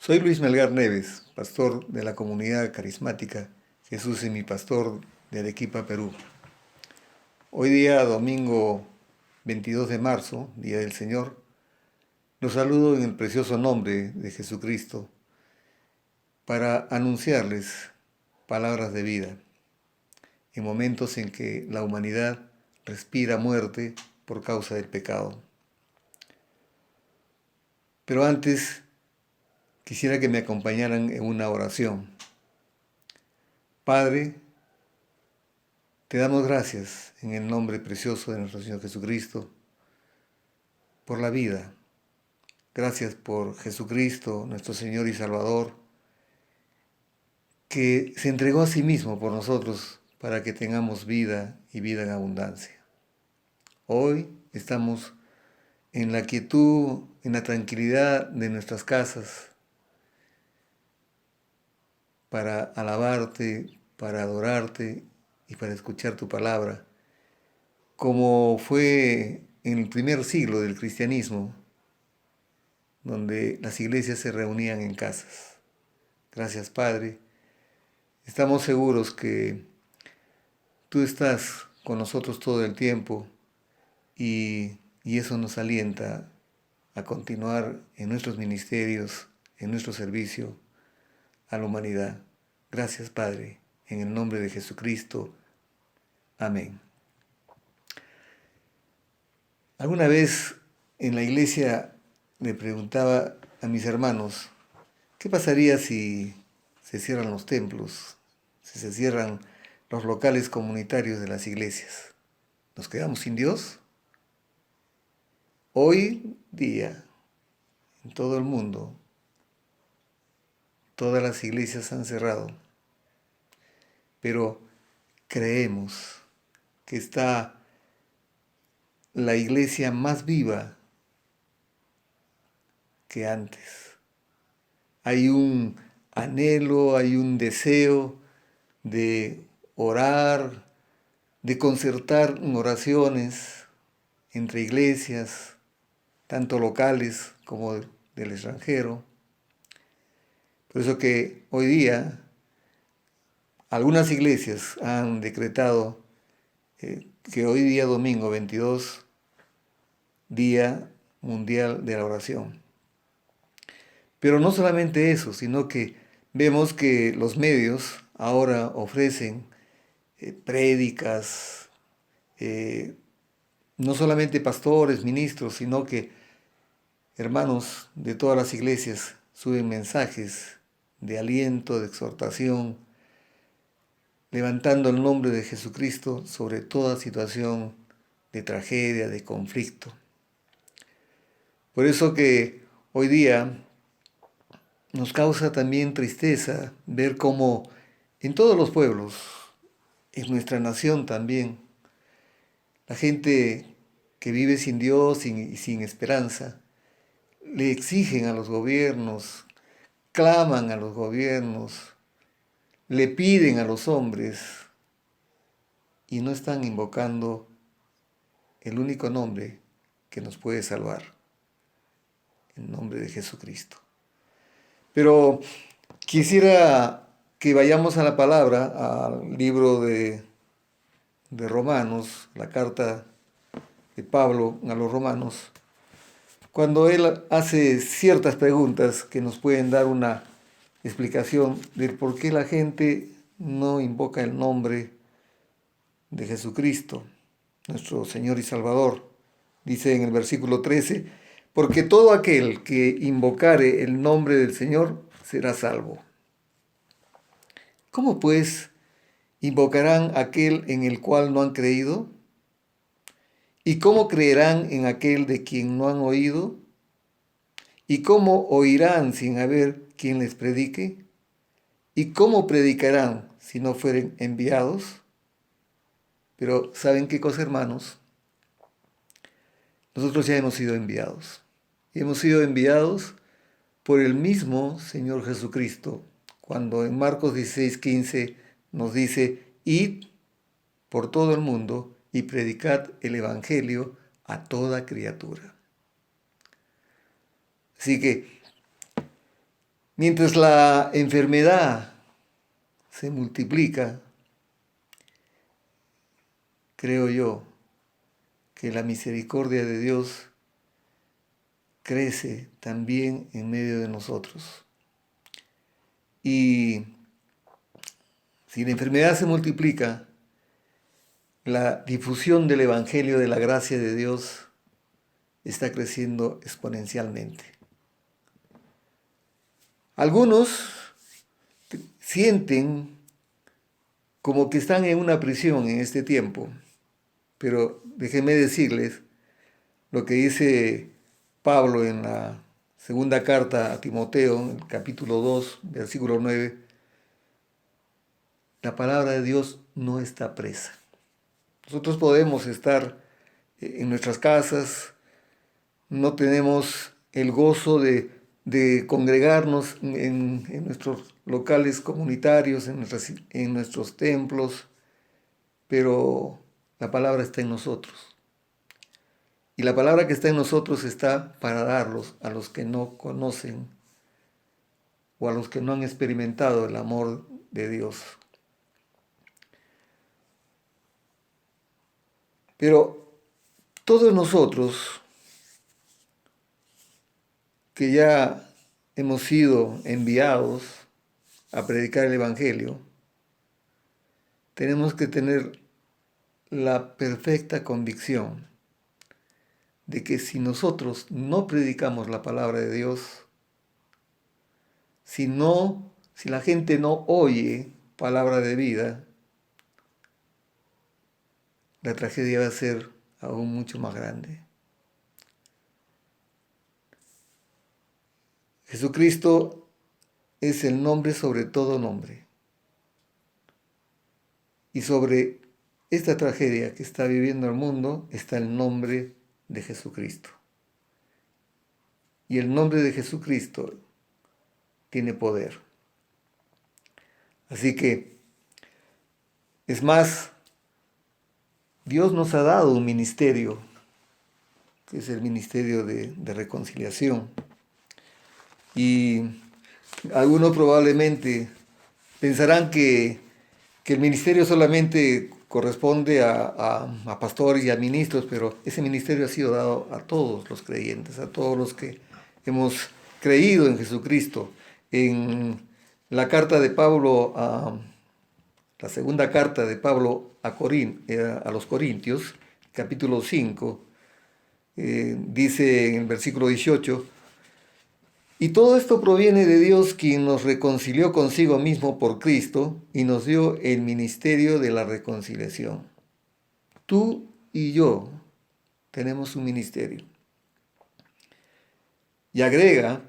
Soy Luis Melgar Neves, pastor de la comunidad carismática Jesús es mi pastor de Arequipa, Perú. Hoy día, domingo 22 de marzo, Día del Señor, los saludo en el precioso nombre de Jesucristo para anunciarles palabras de vida en momentos en que la humanidad respira muerte por causa del pecado. Pero antes quisiera que me acompañaran en una oración. Padre, te damos gracias en el nombre precioso de nuestro Señor Jesucristo por la vida. Gracias por Jesucristo, nuestro Señor y Salvador, que se entregó a sí mismo por nosotros para que tengamos vida y vida en abundancia. Hoy estamos en la quietud, en la tranquilidad de nuestras casas, para alabarte, para adorarte y para escuchar tu palabra, como fue en el primer siglo del cristianismo, donde las iglesias se reunían en casas. Gracias, Padre. Estamos seguros que tú estás con nosotros todo el tiempo y eso nos alienta a continuar en nuestros ministerios, en nuestro servicio a la humanidad. Gracias, Padre, en el nombre de Jesucristo. Amén. Alguna vez en la iglesia le preguntaba a mis hermanos, ¿qué pasaría si se cierran los templos, si se cierran los locales comunitarios de las iglesias? ¿Nos quedamos sin Dios? Hoy día, en todo el mundo, todas las iglesias han cerrado, pero creemos que está la iglesia más viva que antes. Hay un anhelo, hay un deseo de orar, de concertar oraciones entre iglesias, tanto locales como del extranjero. Por eso que hoy día algunas iglesias han decretado que hoy día domingo 22, Día Mundial de la Oración. Pero no solamente eso, sino que vemos que los medios ahora ofrecen prédicas, no solamente pastores, ministros, sino que hermanos de todas las iglesias suben mensajes de aliento, de exhortación, levantando el nombre de Jesucristo sobre toda situación de tragedia, de conflicto. Por eso que hoy día nos causa también tristeza ver cómo en todos los pueblos, en nuestra nación también, la gente que vive sin Dios y sin esperanza, le exigen a los gobiernos, claman a los gobiernos, le piden a los hombres y no están invocando el único nombre que nos puede salvar, el nombre de Jesucristo. Pero quisiera que vayamos a la palabra, al libro de Romanos, la carta de Pablo a los romanos, cuando él hace ciertas preguntas que nos pueden dar una explicación de por qué la gente no invoca el nombre de Jesucristo, nuestro Señor y Salvador. Dice en el versículo 13, porque todo aquel que invocare el nombre del Señor será salvo. ¿Cómo pues invocarán aquel en el cual no han creído? ¿Y cómo creerán en aquel de quien no han oído? ¿Y cómo oirán sin haber quien les predique? ¿Y cómo predicarán si no fueren enviados? Pero ¿saben qué cosa, hermanos? Nosotros ya hemos sido enviados. Y hemos sido enviados por el mismo Señor Jesucristo, cuando en Marcos 16:15 nos dice, id por todo el mundo y predicad el Evangelio a toda criatura. Así que Mientras la enfermedad se multiplica, creo yo que la misericordia de Dios crece también en medio de nosotros. Y si la enfermedad se multiplica, la difusión del Evangelio de la gracia de Dios está creciendo exponencialmente. Algunos sienten como que están en una prisión en este tiempo, pero déjenme decirles lo que dice Pablo en la segunda carta a Timoteo, en el capítulo 2, versículo 9. La palabra de Dios no está presa. Nosotros podemos estar en nuestras casas, no tenemos el gozo de congregarnos en nuestros locales comunitarios, en nuestros templos, pero la palabra está en nosotros. Y la palabra que está en nosotros está para darlos a los que no conocen o a los que no han experimentado el amor de Dios. Pero todos nosotros que ya hemos sido enviados a predicar el Evangelio, tenemos que tener la perfecta convicción de que si nosotros no predicamos la palabra de Dios, si la gente no oye palabra de vida, la tragedia va a ser aún mucho más grande. Jesucristo es el nombre sobre todo nombre. Y sobre esta tragedia que está viviendo el mundo está el nombre de Jesucristo. Y el nombre de Jesucristo tiene poder. Así que, es más, Dios nos ha dado un ministerio, que es el ministerio de reconciliación. Y algunos probablemente pensarán que el ministerio solamente corresponde a pastores y a ministros, pero ese ministerio ha sido dado a todos los creyentes, a todos los que hemos creído en Jesucristo. En la carta de Pablo, la segunda carta de Pablo a los Corintios, capítulo 5, dice en el versículo 18, y todo esto proviene de Dios, quien nos reconcilió consigo mismo por Cristo y nos dio el ministerio de la reconciliación. Tú y yo tenemos un ministerio. Y agrega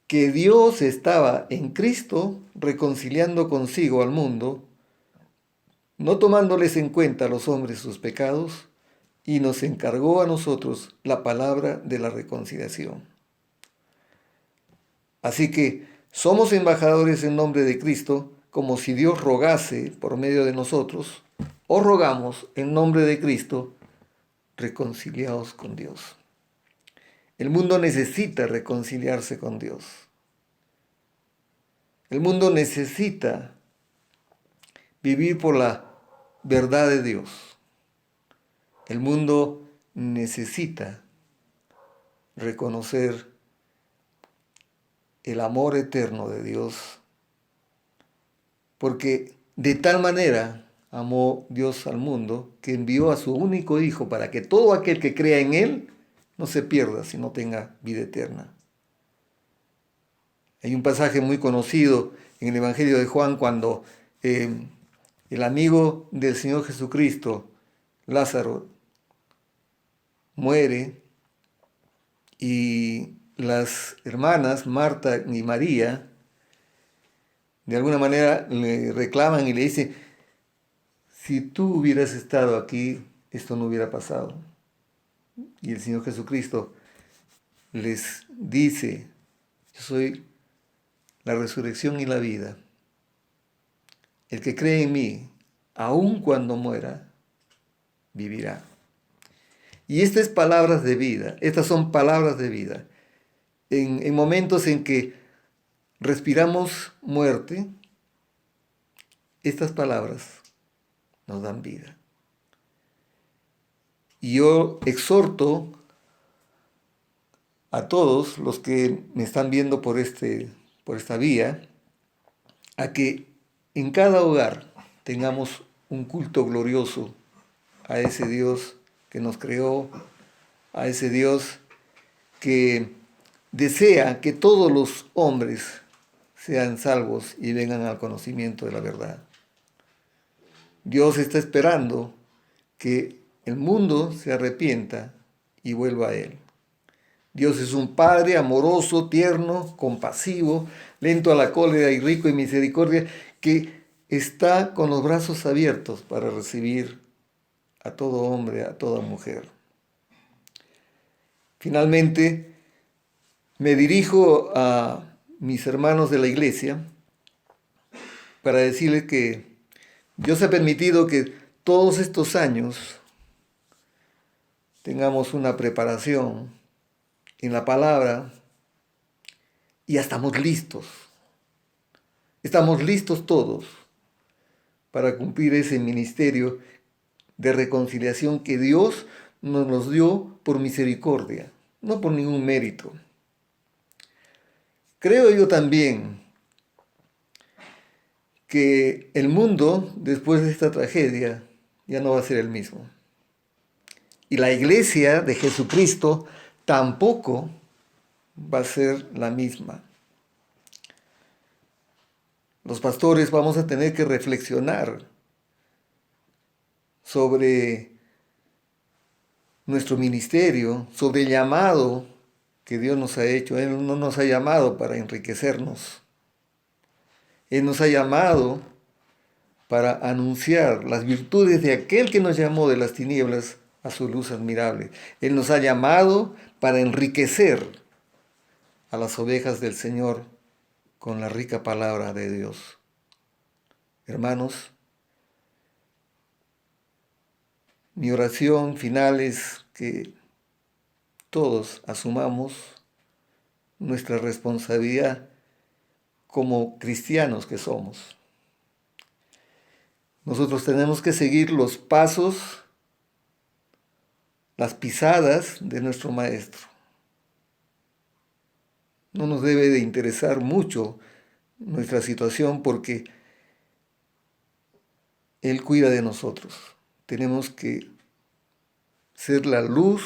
que Dios estaba en Cristo reconciliando consigo al mundo, no tomándoles en cuenta a los hombres sus pecados, y nos encargó a nosotros la palabra de la reconciliación. Así que somos embajadores en nombre de Cristo, como si Dios rogase por medio de nosotros, o rogamos en nombre de Cristo, reconciliados con Dios. El mundo necesita reconciliarse con Dios. El mundo necesita vivir por la verdad de Dios. El mundo necesita reconocer el amor eterno de Dios, porque de tal manera amó Dios al mundo que envió a su único Hijo para que todo aquel que crea en Él no se pierda, sino tenga vida eterna. Hay un pasaje muy conocido en el Evangelio de Juan cuando el amigo del Señor Jesucristo, Lázaro, muere y las hermanas Marta y María de alguna manera le reclaman y le dicen, si tú hubieras estado aquí, esto no hubiera pasado. Y el Señor Jesucristo les dice, yo soy la resurrección y la vida. El que cree en mí, aun cuando muera, vivirá. Y estas son palabras de vida. En momentos en que respiramos muerte, estas palabras nos dan vida. Y yo exhorto a todos los que me están viendo por esta vía, a que en cada hogar tengamos un culto glorioso a ese Dios que nos creó, a ese Dios que desea que todos los hombres sean salvos y vengan al conocimiento de la verdad. Dios está esperando que el mundo se arrepienta y vuelva a Él. Dios es un Padre amoroso, tierno, compasivo, lento a la cólera y rico en misericordia, que está con los brazos abiertos para recibir a todo hombre, a toda mujer. Finalmente, me dirijo a mis hermanos de la iglesia para decirles que Dios ha permitido que todos estos años tengamos una preparación en la palabra y ya estamos listos. Estamos listos todos para cumplir ese ministerio de reconciliación que Dios nos dio por misericordia, no por ningún mérito. Creo yo también que el mundo, después de esta tragedia, ya no va a ser el mismo. Y la iglesia de Jesucristo tampoco va a ser la misma. Los pastores vamos a tener que reflexionar sobre nuestro ministerio, sobre el llamado que Dios nos ha hecho. Él no nos ha llamado para enriquecernos. Él nos ha llamado para anunciar las virtudes de aquel que nos llamó de las tinieblas a su luz admirable. Él nos ha llamado para enriquecer a las ovejas del Señor con la rica palabra de Dios. Hermanos, mi oración final es que todos asumamos nuestra responsabilidad como cristianos que somos. Nosotros tenemos que seguir los pasos, las pisadas de nuestro Maestro. No nos debe de interesar mucho nuestra situación porque Él cuida de nosotros. Tenemos que ser la luz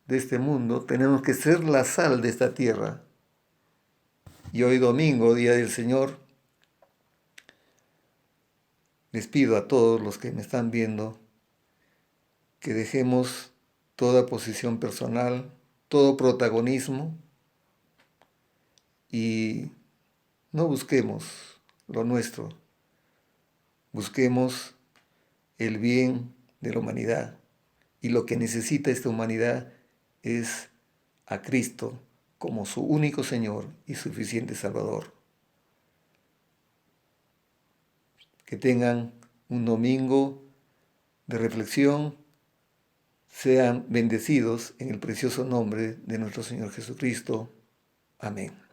de este mundo, tenemos que ser la sal de esta tierra. Y hoy domingo, Día del Señor, les pido a todos los que me están viendo que dejemos toda posición personal, todo protagonismo y no busquemos lo nuestro, busquemos el bien de la humanidad. Y lo que necesita esta humanidad es a Cristo como su único Señor y suficiente Salvador. Que tengan un domingo de reflexión, sean bendecidos en el precioso nombre de nuestro Señor Jesucristo. Amén.